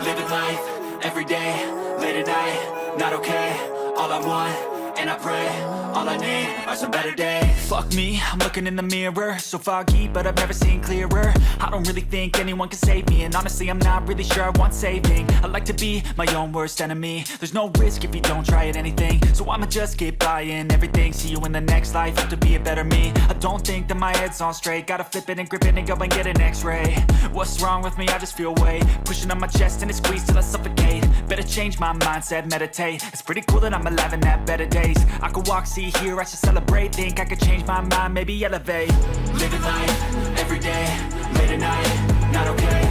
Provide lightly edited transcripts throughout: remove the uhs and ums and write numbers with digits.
Living life, everyday, late at night, not okay. All I want, and I pray, all I need are some better days. Fuck me, I'm looking in the mirror, so foggy, but I've never seen clearer. I don't really think anyone can save me, and honestly I'm not really sure I want saving. I like to be my own worst enemy. There's no risk if you don't try at anything, so I'ma just get buying everything. See you in the next life, have to be a better me. I don't think that my head's on straight, gotta flip it and grip it and go and get an x-ray. What's wrong with me? I just feel weight pushing on my chest and it squeezes till I suffocate. Better change my mindset, meditate. It's pretty cool that I'm alive and have better days. I could walk, see, hear, I should celebrate. Think I could change my mind, maybe elevate. Living life, everyday, late at night, not okay.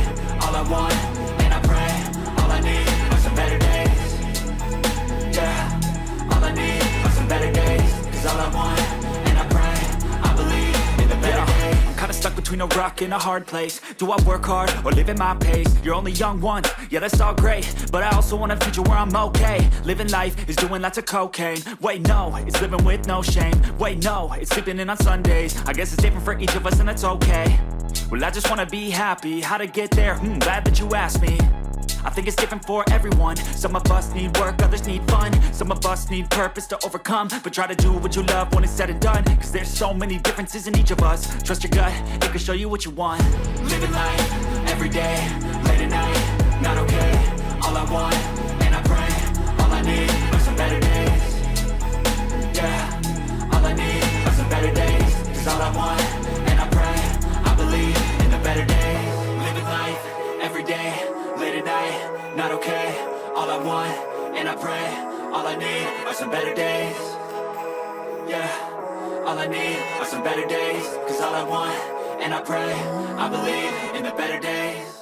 All I want, and I pray, all I need are some better days. Yeah, all I need are some better days. Cause all I want, and I pray, I believe in the better days. I'm kinda stuck between a rock and a hard place. Do I work hard or live at my pace? You're only young once, yeah that's all great, but I also want a future where I'm okay. Living life is doing lots of cocaine. Wait no, it's living with no shame. Wait no, it's sleeping in on Sundays. I guess it's different for each of us and that's okay. Well I just wanna be happy, how to get there? Glad that you asked me. I think it's different for everyone. Some of us need work, others need fun. Some of us need purpose to overcome. But try to do what you love when it's said and done. Cause there's so many differences in each of us. Trust your gut, it can show you what you want. Living life, everyday, late at night, not okay. All I want, and I pray, all I need are some better days. Yeah, all I need are some better days. Cause all I want, and I pray, I believe in the better days. Living life, everyday, late at night, not okay. All I want, and I pray, all I need are some better days. Yeah, all I need are some better days. Cause all I want, and I pray, I believe in the better days.